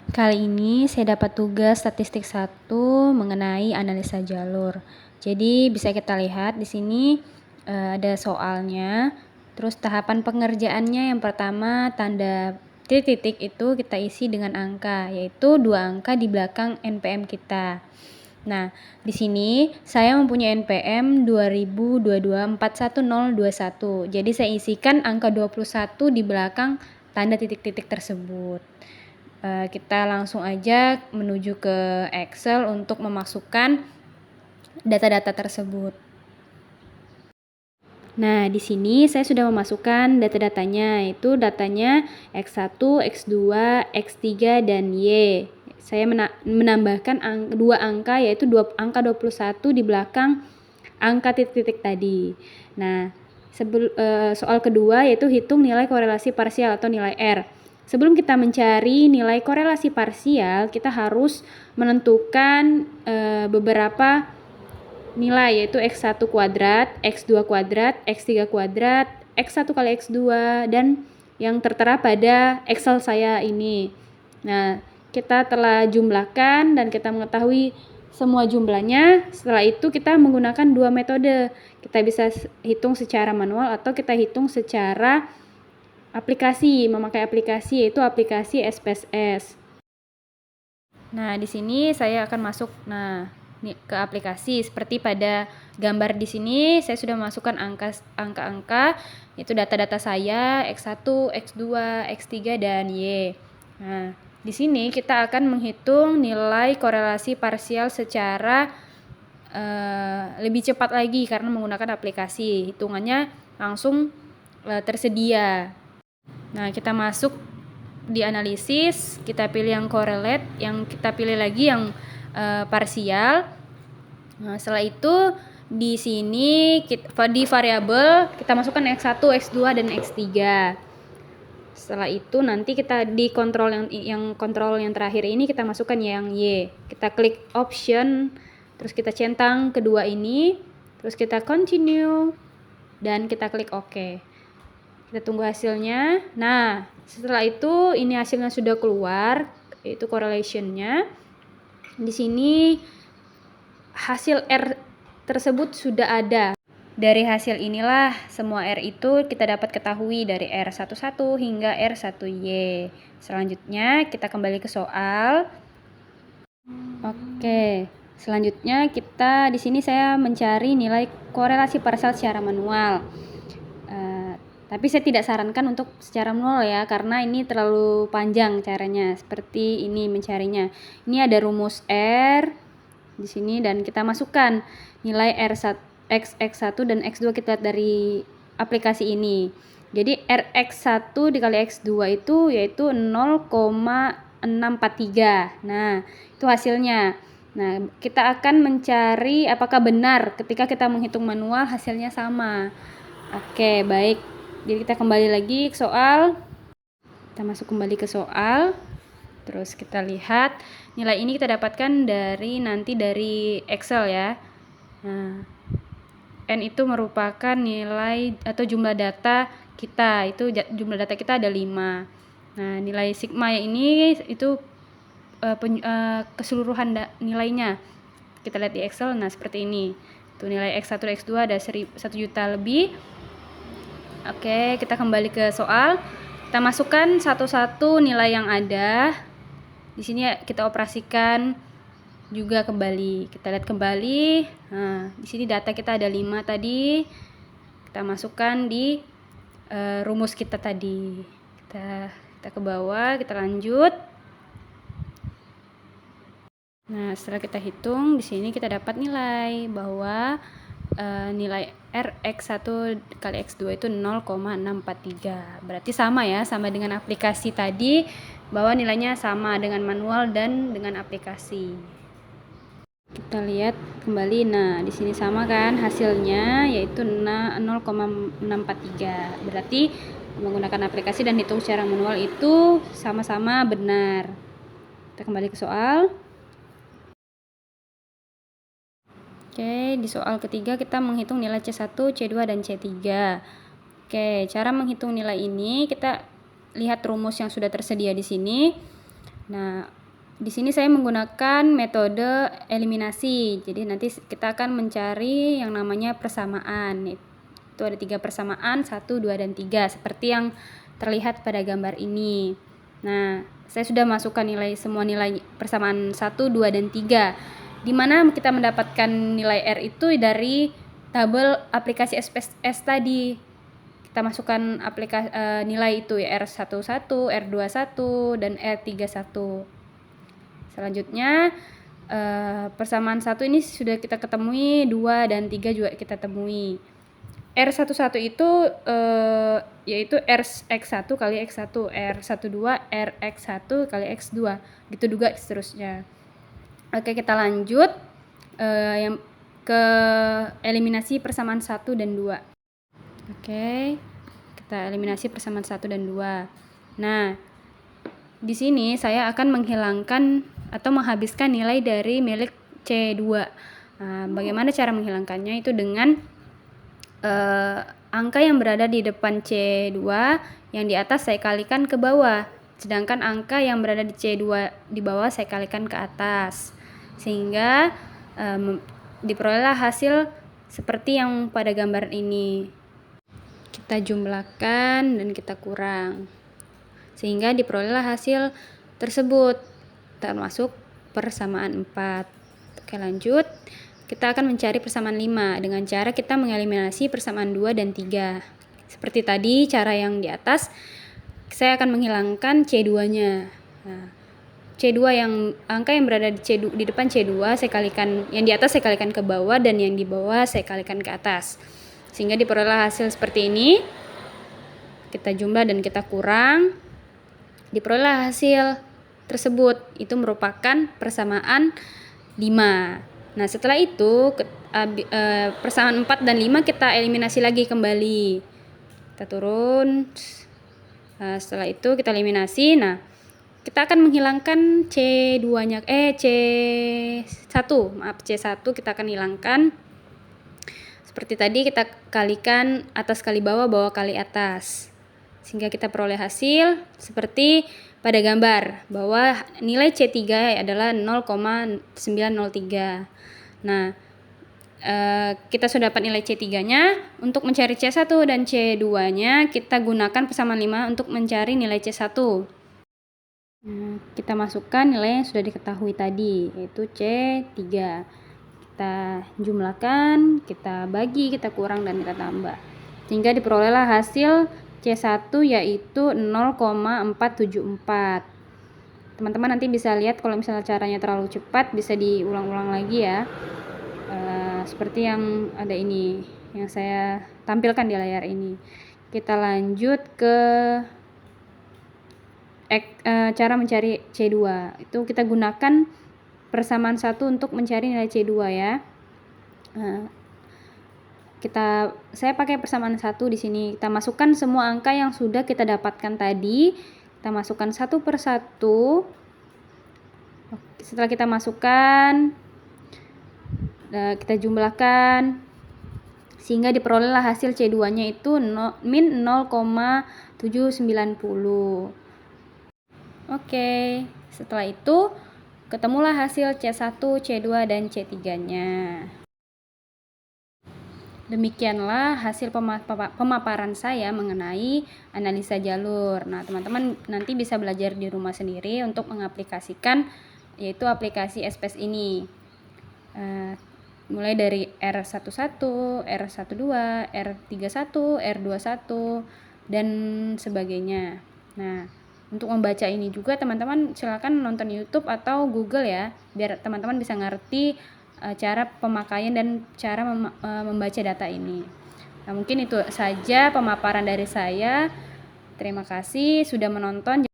Kali ini saya dapat tugas statistik 1 mengenai analisa jalur. Jadi bisa kita lihat di sini ada soalnya. Terus tahapan pengerjaannya yang pertama tanda titik-titik itu kita isi dengan angka, yaitu 2 angka di belakang NPM kita. Nah, di sini saya mempunyai NPM 2022411021. Jadi saya isikan angka 21 di belakang tanda titik-titik tersebut. Kita langsung aja menuju ke Excel untuk memasukkan data-data tersebut. Nah, di sini saya sudah memasukkan data-datanya, yaitu datanya X1, X2, X3, dan Y. Saya menambahkan 2 angka, yaitu angka 21 di belakang angka titik-titik tadi. Nah, soal kedua yaitu hitung nilai korelasi parsial atau nilai R. Sebelum kita mencari nilai korelasi parsial, kita harus menentukan beberapa nilai, yaitu X1 kuadrat, X2 kuadrat, X3 kuadrat, X1 kali X2, dan yang tertera pada Excel saya ini. Nah, kita telah jumlahkan dan kita mengetahui semua jumlahnya. Setelah itu kita menggunakan 2 metode. Kita bisa hitung secara manual atau kita hitung secara memakai aplikasi, yaitu aplikasi SPSS. Nah, di sini saya akan masuk ke aplikasi seperti pada gambar di sini. Saya sudah masukkan angka-angka, yaitu data-data saya X1, X2, X3, dan Y. Nah, di sini kita akan menghitung nilai korelasi parsial secara lebih cepat lagi karena menggunakan aplikasi. Hitungannya langsung tersedia. Nah, kita masuk di analisis, kita pilih yang correlate, yang kita pilih lagi yang parsial. Nah, setelah itu di sini di variabel kita masukkan X1, X2, dan X3. Setelah itu nanti kita di kontrol yang kontrol yang terakhir ini kita masukkan yang Y. Kita klik option, terus kita centang kedua ini, terus kita continue, dan kita klik OK. Kita tunggu hasilnya. Nah, setelah itu ini hasilnya sudah keluar, yaitu correlation-nya. Di sini hasil R tersebut sudah ada. Dari hasil inilah semua R itu kita dapat ketahui dari R11 hingga R1Y. Selanjutnya kita kembali ke soal. Oke, selanjutnya kita di sini saya mencari nilai korelasi parsial secara manual. Tapi saya tidak sarankan untuk secara manual ya, karena ini terlalu panjang caranya. Seperti ini mencarinya. Ini ada rumus R di sini dan kita masukkan nilai X1 dan X2 kita lihat dari aplikasi ini. Jadi Rx1 dikali X2 itu yaitu 0,643. Nah, itu hasilnya. Nah, kita akan mencari apakah benar ketika kita menghitung manual hasilnya sama. Oke, baik. Jadi kita kembali lagi ke soal. Kita masuk kembali ke soal. Terus kita lihat nilai ini kita dapatkan dari Excel ya. Nah, N itu merupakan nilai atau jumlah data kita. Itu jumlah data kita ada 5. Nah, nilai sigma ini itu keseluruhan nilainya. Kita lihat di Excel. Nah, seperti ini. Itu nilai X1 dan X2 ada 1 juta lebih. Oke, kita kembali ke soal. Kita masukkan satu-satu nilai yang ada. Di sini kita operasikan juga kembali. Kita lihat kembali. Nah, di sini data kita ada 5 tadi. Kita masukkan di rumus kita tadi. Kita ke bawah, kita lanjut. Nah, setelah kita hitung, di sini kita dapat nilai bahwa nilai Rx1 kali X2 itu 0,643. Berarti sama ya, sama dengan aplikasi tadi, bahwa nilainya sama dengan manual dan dengan aplikasi. Kita lihat kembali. Nah, di sini sama kan hasilnya, yaitu 0,643. Berarti menggunakan aplikasi dan hitung secara manual itu sama-sama benar. Kita kembali ke soal. Oke, di soal ketiga kita menghitung nilai C1, C2, dan C3. Oke, cara menghitung nilai ini kita lihat rumus yang sudah tersedia di sini. Nah, Di sini saya menggunakan metode eliminasi. Jadi nanti kita akan mencari yang namanya persamaan. Itu ada 3 persamaan, 1, 2, dan 3 seperti yang terlihat pada gambar ini. Nah, saya sudah masukkan semua nilai persamaan 1, 2, dan 3. Di mana kita mendapatkan nilai R itu dari tabel aplikasi SPS tadi. Kita masukkan nilai itu ya, R11, R21, dan R31. Selanjutnya persamaan 1 ini sudah kita ketemui, 2 dan 3 juga kita temui. R11 itu yaitu Rx1 kali X1, R12 Rx1 kali X2, gitu juga seterusnya. Oke, kita lanjut yang ke eliminasi persamaan 1 dan 2. Oke, kita eliminasi persamaan 1 dan 2. Nah, di sini saya akan menghilangkan atau menghabiskan nilai dari milik C2. Nah, bagaimana cara menghilangkannya? Itu dengan angka yang berada di depan C2 yang di atas saya kalikan ke bawah, sedangkan angka yang berada di C2 di bawah saya kalikan ke atas, sehingga diperolehlah hasil seperti yang pada gambar ini. Kita jumlahkan dan kita kurang, sehingga diperolehlah hasil tersebut, termasuk persamaan 4. Oke, lanjut. Kita akan mencari persamaan 5 dengan cara kita mengeliminasi persamaan 2 dan 3. Seperti tadi cara yang di atas, saya akan menghilangkan C2-nya. Nah, C2 yang angka yang berada di depan C2 saya kalikan, yang di atas saya kalikan ke bawah dan yang di bawah saya kalikan ke atas, sehingga diperoleh hasil seperti ini. Kita jumlah dan kita kurang, diperoleh hasil tersebut, itu merupakan persamaan 5. Nah, setelah itu persamaan 4 dan 5 kita eliminasi lagi kembali. Kita turun. Setelah itu kita eliminasi. Nah, kita akan menghilangkan C2-nya C1 kita akan hilangkan. Seperti tadi kita kalikan atas kali bawah, bawah kali atas, sehingga kita peroleh hasil seperti pada gambar bahwa nilai C3 adalah 0,903. Nah, kita sudah dapat nilai C3-nya. Untuk mencari C1 dan C2-nya kita gunakan persamaan 5 untuk mencari nilai C1. Kita masukkan nilai yang sudah diketahui tadi, yaitu C3. Kita jumlahkan, kita bagi, kita kurang, dan kita tambah, sehingga diperolehlah hasil C1 yaitu 0,474. Teman-teman nanti bisa lihat kalau misalnya caranya terlalu cepat bisa diulang-ulang lagi ya. Seperti yang ada ini, yang saya tampilkan di layar ini. Kita lanjut ke cara mencari C2. Itu kita gunakan persamaan 1 untuk mencari nilai C2 ya. Saya pakai persamaan 1 di sini. Kita masukkan semua angka yang sudah kita dapatkan tadi. Kita masukkan satu per satu. Setelah kita masukkan, kita jumlahkan, sehingga diperolehlah hasil C2-nya itu min 0,790. Oke, setelah itu ketemulah hasil C1, C2, dan C3-nya. Demikianlah hasil pemaparan saya mengenai analisa jalur. Nah, teman-teman nanti bisa belajar di rumah sendiri untuk mengaplikasikan, yaitu aplikasi SPS ini. Mulai dari R11, R12, R31, R21, dan sebagainya. Nah, untuk membaca ini juga teman-teman silakan nonton YouTube atau Google ya, biar teman-teman bisa ngerti cara pemakaian dan cara membaca data ini. Nah, mungkin itu saja pemaparan dari saya. Terima kasih sudah menonton.